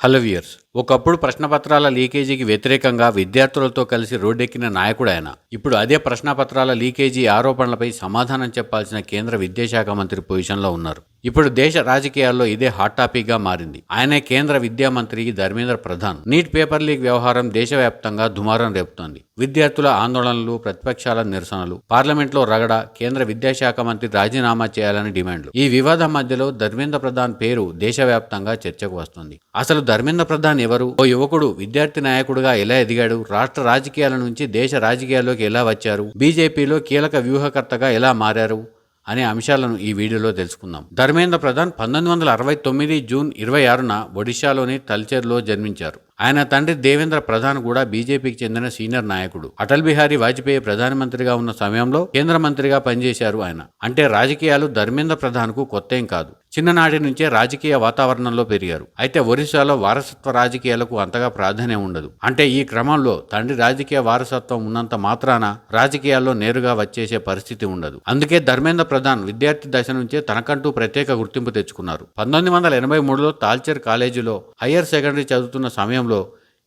Hello viewers, ఒకప్పుడు ప్రశ్నపత్రాల లీకేజీకి వ్యతిరేకంగా విద్యార్థులతో కలిసి రోడ్డెక్కిన నాయకుడు ఆయన. ఇప్పుడు అదే ప్రశ్నపత్రాల లీకేజీ ఆరోపణలపై సమాధానం చెప్పాల్సిన కేంద్ర విద్యాశాఖ మంత్రి పొజిషన్లో ఉన్నారు. ఇప్పుడు దేశ రాజకీయాల్లో ఇదే హాట్ టాపిక్ గా మారింది. ఆయనే కేంద్ర విద్యా మంత్రి Dharmendra Pradhan. Neat paper leak వ్యవహారం దేశవ్యాప్తంగా దుమారం రేపుతోంది. విద్యార్థుల ఆందోళనలు, ప్రతిపక్షాల నిరసనలు, పార్లమెంట్లో రగడ, కేంద్ర విద్యాశాఖ మంత్రి రాజీనామా చేయాలని డిమాండ్లు. ఈ వివాదం మధ్యలో ధర్మేంద్ర ప్రధాన్ పేరు దేశవ్యాప్తంగా చర్చకు వస్తుంది. అసలు ధర్మేంద్ర ప్రధాన్ ఎవరు? ఓ యువకుడు విద్యార్థి నాయకుడుగా ఎలా ఎదిగాడు? రాష్ట్ర రాజకీయాల నుంచి దేశ రాజకీయాల్లోకి ఎలా వచ్చారు? బీజేపీలో కీలక వ్యూహకర్తగా ఎలా మారారు అనే అంశాలను ఈ వీడియోలో తెలుసుకుందాం. ధర్మేంద్ర ప్రధాన్ 1969 జూన్ 26న ఒడిశాలోని తల్చేర్లో జన్మించారు. ఆయన తండ్రి దేవేంద్ర ప్రధాన్ కూడా బీజేపీకి చెందిన సీనియర్ నాయకుడు. అటల్ బిహారీ వాజ్పేయి ప్రధానమంత్రిగా ఉన్న సమయంలో కేంద్ర మంత్రిగా పనిచేశారు ఆయన. అంటే రాజకీయాలు ధర్మేంద్ర ప్రధాన్కు కొత్తేం కాదు. చిన్ననాటి నుంచే రాజకీయ వాతావరణంలో పెరిగారు. అయితే ఒరిస్సాలో వారసత్వ రాజకీయాలకు అంతగా ప్రాధాన్యం ఉండదు. అంటే ఈ క్రమంలో తండ్రి రాజకీయ వారసత్వం ఉన్నంత మాత్రాన రాజకీయాల్లో నేరుగా వచ్చేసే పరిస్థితి ఉండదు. అందుకే ధర్మేంద్ర ప్రధాన్ విద్యార్థి దశ నుంచే తనకంటూ ప్రత్యేక గుర్తింపు తెచ్చుకున్నారు. 1983లో తాల్చేర్ కాలేజీలో హయ్యర్ సెకండరీ చదువుతున్న సమయంలో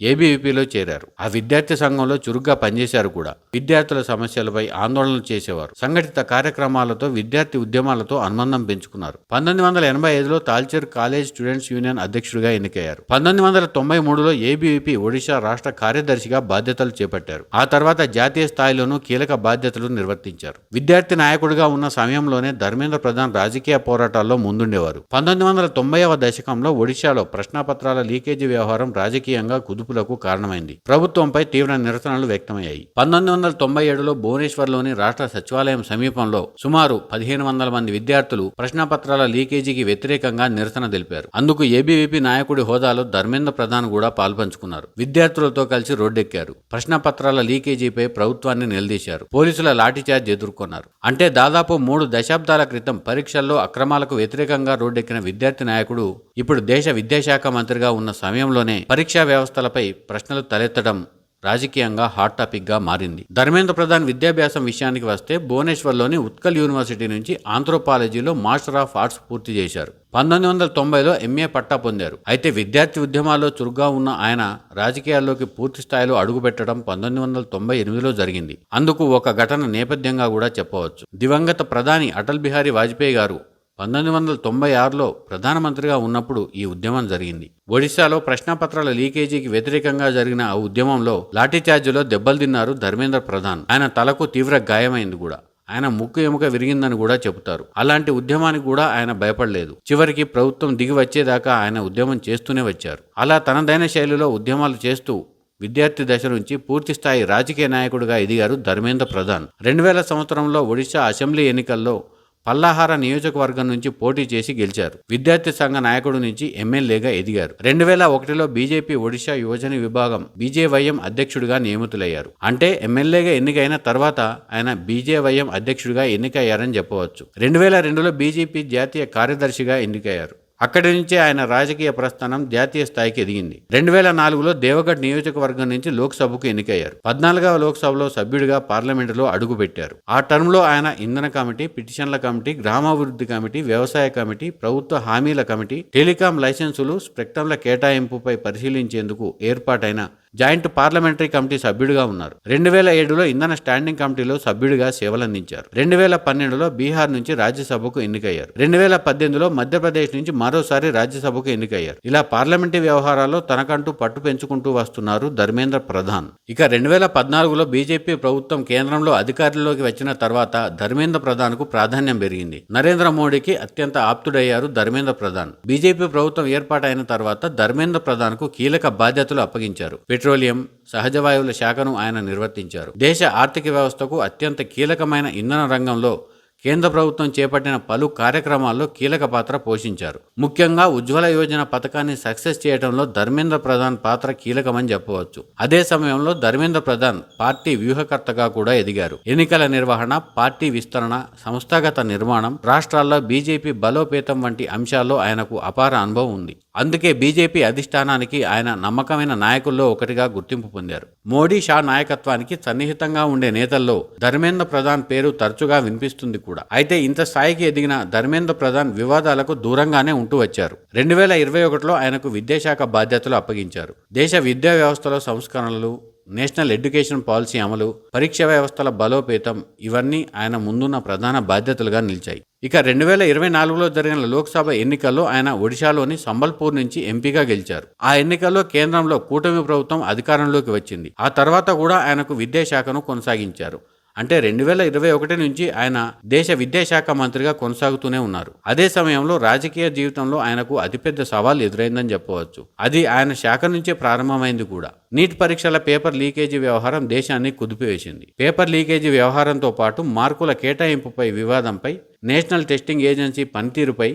ఏబీవీపీలో చేరారు. ఆ విద్యార్థి సంఘంలో చురుగ్గా పనిచేశారు కూడా. విద్యార్థుల సమస్యలపై ఆందోళనలు చేసేవారు. సంఘటిత కార్యక్రమాలతో విద్యార్థి ఉద్యమాలతో అనుబంధం పెంచుకున్నారు. 1985లో తాల్చేర్ కాలేజ్ స్టూడెంట్స్ యూనియన్ అధ్యక్షుడిగా ఎన్నికయ్యారు. 1993లో ఏబీవీపీ ఒడిశా రాష్ట్ర కార్యదర్శిగా బాధ్యతలు చేపట్టారు. ఆ తర్వాత జాతీయ స్థాయిలోనూ కీలక బాధ్యతలు నిర్వర్తించారు. విద్యార్థి నాయకుడిగా ఉన్న సమయంలోనే ధర్మేంద్ర ప్రధాన్ రాజకీయ పోరాటాల్లో ముందుండేవారు. 1990వ దశకంలో ఒడిశాలో ప్రశ్నాపత్రాల లీకేజీ వ్యవహారం రాజకీయంగా కుదుపులకు కారణమైంది. ప్రభుత్వంపై తీవ్ర నిరసనలు వ్యక్తమయ్యాయి. 1997లో భువనేశ్వర్లోని రాష్ట్ర సచివాలయం సమీపంలో సుమారు 1500 మంది విద్యార్థులు ప్రశ్నపత్రాల లీకేజీకి వ్యతిరేకంగా నిరసన తెలిపారు. అందుకు ఏబీవీపీ నాయకుడి హోదాలో ధర్మేంద్ర ప్రధాన్ కూడా పాల్పంచుకున్నారు. విద్యార్థులతో కలిసి రోడ్డెక్కారు. ప్రశ్నపత్రాల లీకేజీపై ప్రభుత్వాన్ని నిలదీశారు. పోలీసుల లాఠీచార్జ్ ఎదుర్కొన్నారు. అంటే దాదాపు 3 దశాబ్దాల క్రితం పరీక్షల్లో అక్రమాలకు వ్యతిరేకంగా రోడ్డెక్కిన విద్యార్థి నాయకుడు ఇప్పుడు దేశ విద్యాశాఖ మంత్రిగా ఉన్న సమయంలోనే పరీక్షా వ్యవస్థలపై ప్రశ్నలు తలెత్తడం రాజకీయంగా హాట్ టాపిక్ గా మారింది. ధర్మేంద్ర ప్రధాన్ విద్యాభ్యాసం విషయానికి వస్తే భువనేశ్వర్లోని ఉత్కల్ యూనివర్సిటీ నుంచి ఆంథ్రోపాలజీలో మాస్టర్ ఆఫ్ ఆర్ట్స్ పూర్తి చేశారు. 1990లో ఎంఏ పట్టా పొందారు. అయితే విద్యార్థి ఉద్యమాల్లో చురుగ్గా ఉన్న ఆయన రాజకీయాల్లోకి పూర్తి స్థాయిలో అడుగుపెట్టడం 1998లో జరిగింది. అందుకు ఒక ఘటన నేపథ్యంగా కూడా చెప్పవచ్చు. దివంగత ప్రధాని అటల్ బిహారీ వాజ్పేయి గారు 1996లో ప్రధానమంత్రిగా ఉన్నప్పుడు ఈ ఉద్యమం జరిగింది. ఒడిశాలో ప్రశ్నపత్రాల లీకేజీకి వ్యతిరేకంగా జరిగిన ఆ ఉద్యమంలో లాఠీచార్జిలో దెబ్బలు తిన్నారు ధర్మేంద్ర ప్రధాన్. ఆయన తలకు తీవ్ర గాయమైంది కూడా. ఆయన ముక్కు ఎముక విరిగిందని కూడా చెబుతారు. అలాంటి ఉద్యమానికి కూడా ఆయన భయపడలేదు. చివరికి ప్రభుత్వం దిగి వచ్చేదాకా ఆయన ఉద్యమం చేస్తూనే వచ్చారు. అలా తనదైన శైలిలో ఉద్యమాలు చేస్తూ విద్యార్థి దశ నుంచి పూర్తిస్థాయి రాజకీయ నాయకుడిగా ఎదిగారు ధర్మేంద్ర ప్రధాన్. 2000 సంవత్సరంలో ఒడిశా అసెంబ్లీ ఎన్నికల్లో పల్లాహార నియోజకవర్గం నుంచి పోటీ చేసి గెలిచారు. విద్యార్థి సంఘ నాయకుడి నుంచి ఎమ్మెల్యేగా ఎదిగారు. 2001లో బీజేపీ ఒడిశా యువజన విభాగం బీజేవైఎం అధ్యక్షుడిగా నియమితులయ్యారు. అంటే ఎమ్మెల్యేగా ఎన్నికైన తర్వాత ఆయన బీజేవైఎం అధ్యక్షుడిగా ఎన్నికయ్యారని చెప్పవచ్చు. 2002లో బీజేపీ జాతీయ కార్యదర్శిగా ఎన్నికయ్యారు. అక్కడి నుంచే ఆయన రాజకీయ ప్రస్థానం జాతీయ స్థాయికి ఎదిగింది. 2004లో దేవగఢ్ నియోజకవర్గం నుంచి లోక్సభకు ఎన్నికయ్యారు. 14వ లోక్సభలో సభ్యుడిగా పార్లమెంటులో అడుగుపెట్టారు. ఆ టర్మ్లో ఆయన ఇంధన కమిటీ, పిటిషన్ల కమిటీ, గ్రామాభివృద్ధి కమిటీ, వ్యవసాయ కమిటీ, ప్రభుత్వ హామీల కమిటీ, టెలికాం లైసెన్సులు, స్పెక్ట్రంల కేటాయింపుపై పరిశీలించేందుకు ఏర్పాటైన జాయింట్ పార్లమెంటరీ కమిటీ సభ్యుడిగా ఉన్నారు. 2007లో ఇంధన స్టాండింగ్ కమిటీలో సభ్యుడిగా సేవలందించారు. 2012లో బీహార్ నుంచి రాజ్యసభకు ఎన్నికయ్యారు. 2018లో మధ్యప్రదేశ్ నుంచి మరోసారి రాజ్యసభకు ఎన్నికయ్యారు. ఇలా పార్లమెంటరీ వ్యవహారాల్లో తనకంటూ పట్టు పెంచుకుంటూ వస్తున్నారు ధర్మేంద్ర ప్రధాన్. ఇక 2014లో బీజేపీ ప్రభుత్వం కేంద్రంలో అధికారంలోకి వచ్చిన తర్వాత ధర్మేంద్ర ప్రధాన్కు ప్రాధాన్యం పెరిగింది. నరేంద్ర మోడీకి అత్యంత ఆప్తుడయ్యారు ధర్మేంద్ర ప్రధాన్. బీజేపీ ప్రభుత్వం ఏర్పాటైన తర్వాత ధర్మేంద్ర ప్రధాన్కు కీలక బాధ్యతలు అప్పగించారు. పెట్రోలియం, సహజ వాయువుల శాఖను ఆయన నిర్వర్తించారు. దేశ ఆర్థిక వ్యవస్థకు అత్యంత కీలకమైన ఇంధన రంగంలో కేంద్ర ప్రభుత్వం చేపట్టిన పలు కార్యక్రమాల్లో కీలక పాత్ర పోషించారు. ముఖ్యంగా ఉజ్వల యోజన పథకాన్ని సక్సెస్ చేయడంలో ధర్మేంద్ర ప్రధాన్ పాత్ర కీలకమని చెప్పవచ్చు. అదే సమయంలో ధర్మేంద్ర ప్రధాన్ పార్టీ వ్యూహకర్తగా కూడా ఎదిగారు. ఎన్నికల నిర్వహణ, పార్టీ విస్తరణ, సంస్థాగత నిర్మాణం, రాష్ట్రాల్లో బీజేపీ బలోపేతం వంటి అంశాల్లో ఆయనకు అపార అనుభవం ఉంది. అందుకే బీజేపీ అధిష్టానానికి ఆయన నమ్మకమైన నాయకుల్లో ఒకటిగా గుర్తింపు పొందారు. మోడీ, షా నాయకత్వానికి సన్నిహితంగా ఉండే నేతల్లో ధర్మేంద్ర ప్రధాన్ పేరు తరచుగా వినిపిస్తుంది కూడా. అయితే ఇంత స్థాయికి ఎదిగిన ధర్మేంద్ర ప్రధాన్ వివాదాలకు దూరంగానే ఉంటూ వచ్చారు. 2021లో ఆయనకు విద్యాశాఖ బాధ్యతలు అప్పగించారు. దేశ విద్యా వ్యవస్థలో సంస్కరణలు, నేషనల్ ఎడ్యుకేషన్ పాలసీ అమలు, పరీక్ష వ్యవస్థల బలోపేతం ఇవన్నీ ఆయన ముందున్న ప్రధాన బాధ్యతలుగా నిలిచాయి. ఇక 2024లో జరిగిన లోక్సభ ఎన్నికల్లో ఆయన ఒడిశాలోని సంబల్పూర్ నుంచి ఎంపీగా గెలిచారు. ఆ ఎన్నికల్లో కేంద్రంలో కూటమి ప్రభుత్వం అధికారంలోకి వచ్చింది. ఆ తర్వాత కూడా ఆయనకు విద్యాశాఖను కొనసాగించారు. అంటే 2021 నుంచి ఆయన దేశ విద్యాశాఖ మంత్రిగా కొనసాగుతూనే ఉన్నారు. అదే సమయంలో రాజకీయ జీవితంలో ఆయనకు అతిపెద్ద సవాల్ ఎదురైందని చెప్పవచ్చు. అది ఆయన శాఖ నుంచే ప్రారంభమైంది కూడా. నీట్ పరీక్షల పేపర్ లీకేజీ వ్యవహారం దేశాన్ని కుదిపివేసింది. పేపర్ లీకేజీ వ్యవహారంతో పాటు మార్కుల కేటాయింపుపై వివాదంపై, నేషనల్ టెస్టింగ్ ఏజెన్సీ పనితీరుపై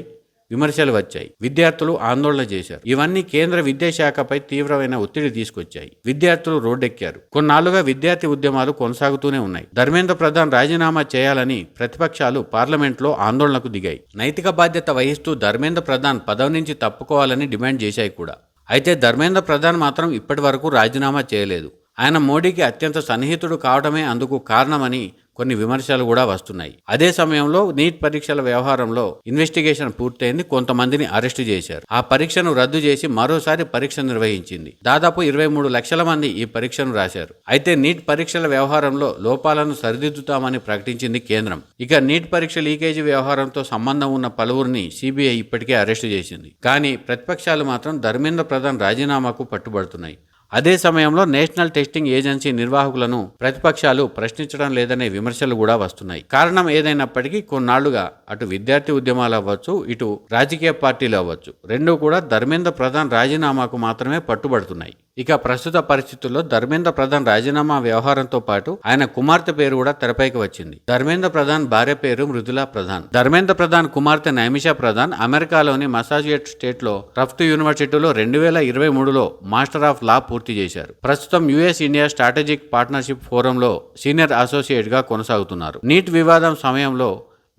విమర్శలు వచ్చాయి. విద్యార్థులు ఆందోళన చేశారు. ఇవన్నీ కేంద్ర విద్యాశాఖపై తీవ్రమైన ఒత్తిడి తీసుకొచ్చాయి. విద్యార్థులు రోడ్డెక్కారు. కొన్నాళ్లుగా విద్యార్థి ఉద్యమాలు కొనసాగుతూనే ఉన్నాయి. ధర్మేంద్ర ప్రధాన్ రాజీనామా చేయాలని ప్రతిపక్షాలు పార్లమెంట్లో ఆందోళనకు దిగాయి. నైతిక బాధ్యత వహిస్తూ ధర్మేంద్ర ప్రధాన్ పదవి నుంచి తప్పుకోవాలని డిమాండ్ చేశాయి కూడా. అయితే ధర్మేంద్ర ప్రధాన్ మాత్రం ఇప్పటి వరకు రాజీనామా చేయలేదు. ఆయన మోడీకి అత్యంత సన్నిహితుడు కావడమే అందుకు కారణమని కొన్ని విమర్శలు కూడా వస్తున్నాయి. అదే సమయంలో నీట్ పరీక్షల వ్యవహారంలో ఇన్వెస్టిగేషన్ పూర్తయింది. కొంతమందిని అరెస్టు చేశారు. ఆ పరీక్షను రద్దు చేసి మరోసారి పరీక్ష నిర్వహించింది. దాదాపు 23 లక్షల మంది ఈ పరీక్షను రాశారు. అయితే నీట్ పరీక్షల వ్యవహారంలో లోపాలను సరిదిద్దుతామని ప్రకటించింది కేంద్రం. ఇక నీట్ పరీక్ష లీకేజీ వ్యవహారంతో సంబంధం ఉన్న పలువురిని సిబిఐ ఇప్పటికే అరెస్టు చేసింది. కానీ ప్రతిపక్షాలు మాత్రం ధర్మేంద్ర ప్రధాన్ రాజీనామాకు పట్టుబడుతున్నాయి. అదే సమయంలో నేషనల్ టెస్టింగ్ ఏజెన్సీ నిర్వాహకులను ప్రతిపక్షాలు ప్రశ్నించడం లేదనే విమర్శలు కూడా వస్తున్నాయి. కారణం ఏదైనప్పటికీ కొన్నాళ్లుగా అటు విద్యార్థి ఉద్యమాలు అవ్వచ్చు, ఇటు రాజకీయ పార్టీలు అవ్వచ్చు, రెండూ కూడా ధర్మేంద్ర ప్రధాన్ రాజీనామాకు మాత్రమే పట్టుబడుతున్నాయి. ఇక ప్రస్తుత పరిస్థితుల్లో ధర్మేంద్ర ప్రధాన్ రాజీనామా వ్యవహారంతో పాటు ఆయన కుమార్తె పేరు కూడా తెరపైకి వచ్చింది. ధర్మేంద్ర ప్రధాన్ భార్య పేరు మృదులా ప్రధాన్. ధర్మేంద్ర ప్రధాన్ కుమార్తె నైమిషా ప్రధాన్ అమెరికాలోని మసాచుసెట్స్ స్టేట్లో టఫ్ట్ యూనివర్సిటీలో 2023లో మాస్టర్ ఆఫ్ లా పూర్తి చేశారు. ప్రస్తుతం యుఎస్ ఇండియా స్ట్రాటజిక్ పార్ట్నర్షిప్ ఫోరంలో సీనియర్ అసోసియేట్ గా కొనసాగుతున్నారు. నీట్ వివాదం సమయంలో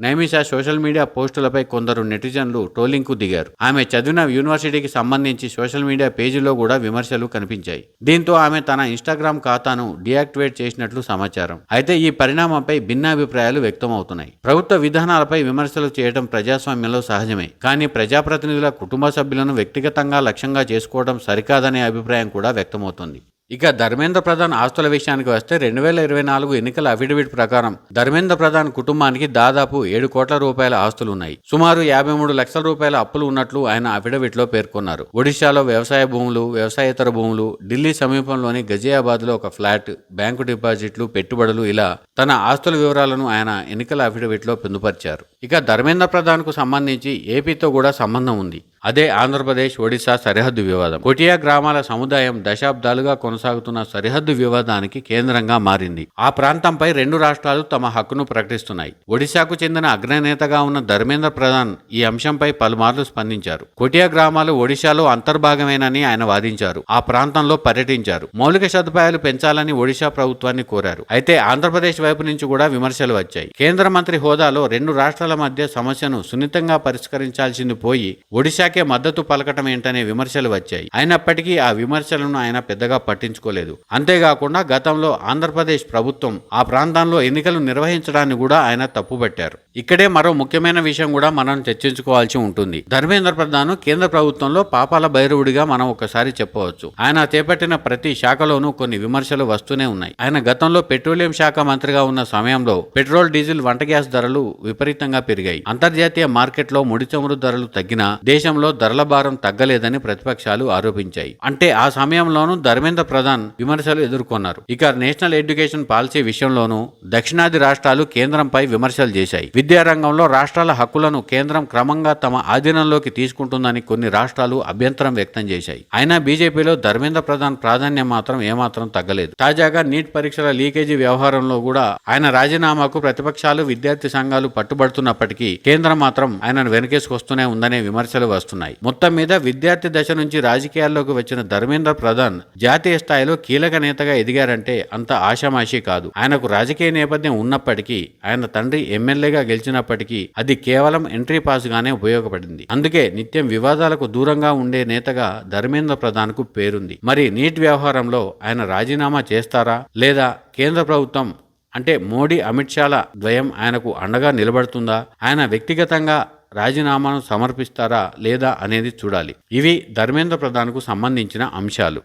నైమిషా సోషల్ మీడియా పోస్టులపై కొందరు నెటిజన్లు ట్రోలింగ్కు దిగారు. ఆమె చదివిన యూనివర్సిటీకి సంబంధించి సోషల్ మీడియా పేజీలో కూడా విమర్శలు కనిపించాయి. దీంతో ఆమె తన ఇన్స్టాగ్రామ్ ఖాతాను డీయాక్టివేట్ చేసినట్లు సమాచారం. అయితే ఈ పరిణామంపై భిన్నాభిప్రాయాలు వ్యక్తమవుతున్నాయి. ప్రభుత్వ విధానాలపై విమర్శలు చేయడం ప్రజాస్వామ్యంలో సహజమే. కానీ ప్రజాప్రతినిధుల కుటుంబ సభ్యులను వ్యక్తిగతంగా లక్ష్యంగా చేసుకోవడం సరికాదనే అభిప్రాయం కూడా వ్యక్తమవుతోంది. ఇక ధర్మేంద్ర ప్రధాన్ ఆస్తుల విషయానికి వస్తే 2024 ఎన్నికల అఫిడవిట్ ప్రకారం ధర్మేంద్ర ప్రధాన్ కుటుంబానికి దాదాపు 7 కోట్ల రూపాయల ఆస్తులు ఉన్నాయి. సుమారు 53 లక్షల రూపాయల అప్పులు ఉన్నట్లు ఆయన అఫిడవిట్ లో పేర్కొన్నారు. ఒడిశాలో వ్యవసాయ భూములు, వ్యవసాయేతర భూములు, ఢిల్లీ సమీపంలోని గజియాబాద్ లో ఒక ఫ్లాట్, బ్యాంకు డిపాజిట్లు, పెట్టుబడులు ఇలా తన ఆస్తుల వివరాలను ఆయన ఎన్నికల అఫిడవిట్ లో పొందుపరిచారు. ఇక ధర్మేంద్ర ప్రధాన్ కు సంబంధించి ఏపీతో కూడా సంబంధం ఉంది. అదే ఆంధ్రప్రదేశ్ ఒడిశా సరిహద్దు వివాదం. కొటియా గ్రామాల సముదాయం దశాబ్దాలుగా కొనసాగుతున్న సరిహద్దు వివాదానికి కేంద్రంగా మారింది. ఆ ప్రాంతంపై 2 రాష్ట్రాలు తమ హక్కును ప్రకటిస్తున్నాయి. ఒడిశాకు చెందిన అగ్రనేతగా ఉన్న ధర్మేంద్ర ప్రధాన్ ఈ అంశంపై పలుమార్లు స్పందించారు. కొటియా గ్రామాలు ఒడిశాలో అంతర్భాగమేనని ఆయన వాదించారు. ఆ ప్రాంతంలో పర్యటించారు. మౌలిక సదుపాయాలు పెంచాలని ఒడిశా ప్రభుత్వాన్ని కోరారు. అయితే ఆంధ్రప్రదేశ్ వైపు నుంచి కూడా విమర్శలు వచ్చాయి. కేంద్ర మంత్రి హోదాలో 2 రాష్ట్రాల మధ్య సమస్యను సున్నితంగా పరిష్కరించాల్సింది పోయి ఒడిశా మద్దతు పలకటం ఏంటనే విమర్శలు వచ్చాయి. అయినప్పటికీ ఆ విమర్శలను ఆయన పెద్దగా పట్టించుకోలేదు. అంతేకాకుండా గతంలో ఆంధ్రప్రదేశ్ ప్రభుత్వం ఆ ప్రాంతంలో ఎన్నికలు నిర్వహించడాన్ని కూడా ఆయన తప్పుపట్టారు. ఇక్కడే మరో ముఖ్యమైన విషయం కూడా మనం చర్చించుకోవాల్సి ఉంటుంది. ధర్మేంద్ర ప్రధాన్ కేంద్ర ప్రభుత్వంలో పాపాల భైరవుడిగా మనం ఒకసారి చెప్పవచ్చు. ఆయన చేపట్టిన ప్రతి శాఖలోనూ కొన్ని విమర్శలు వస్తూనే ఉన్నాయి. ఆయన గతంలో పెట్రోలియం శాఖ మంత్రిగా ఉన్న సమయంలో పెట్రోల్, డీజిల్, వంట గ్యాస్ ధరలు విపరీతంగా పెరిగాయి. అంతర్జాతీయ మార్కెట్లో ముడి చమురు ధరలు తగ్గినా దేశంలో ధరల భారం తగ్గలేదని ప్రతిపక్షాలు ఆరోపించాయి. అంటే ఆ సమయంలోనూ ధర్మేంద్ర ప్రధాన్ విమర్శలు ఎదుర్కొన్నారు. ఇక నేషనల్ ఎడ్యుకేషన్ పాలసీ విషయంలోనూ దక్షిణాది రాష్ట్రాలు కేంద్రంపై విమర్శలు చేశాయి. విద్యారంగంలో రాష్ట్రాల హక్కులను కేంద్రం క్రమంగా తమ ఆధీనంలోకి తీసుకుంటుందని కొన్ని రాష్ట్రాలు అభ్యంతరం వ్యక్తం చేశాయి. అయినా బీజేపీలో ధర్మేంద్ర ప్రధాన్ ప్రాధాన్యం మాత్రం ఏమాత్రం తగ్గలేదు. తాజాగా నీట్ పరీక్షల లీకేజీ వ్యవహారంలో కూడా ఆయన రాజీనామాకు ప్రతిపక్షాలు, విద్యార్థి సంఘాలు పట్టుబడుతున్నప్పటికీ కేంద్రం మాత్రం ఆయనను వెనకేసుకొస్తూనే ఉందనే విమర్శలు వస్తున్నాయి. వస్తున్నాయి. మొత్తం మీద విద్యార్థి దశ నుంచి రాజకీయాల్లోకి వచ్చిన ధర్మేంద్ర ప్రధాన్ జాతీయ స్థాయిలో కీలక నేతగా ఎదిగారంటే అంత ఆషామాషీ కాదు. ఆయనకు రాజకీయ నేపథ్యం ఉన్నప్పటికీ, ఆయన తండ్రి ఎమ్మెల్యేగా గెలిచినప్పటికీ అది కేవలం ఎంట్రీ పాస్ గానే ఉపయోగపడింది. అందుకే నిత్యం వివాదాలకు దూరంగా ఉండే నేతగా ధర్మేంద్ర ప్రధాన్ కు పేరుంది. మరి నీట్ వ్యవహారంలో ఆయన రాజీనామా చేస్తారా, లేదా కేంద్ర ప్రభుత్వం అంటే మోడీ అమిత్ షాల ద్వయం ఆయనకు అండగా నిలబడుతుందా, ఆయన వ్యక్తిగతంగా రాజీనామాను సమర్పిస్తారా లేదా అనేది చూడాలి. ఇవి ధర్మేంద్ర ప్రధాన్కు సంబంధించిన అంశాలు.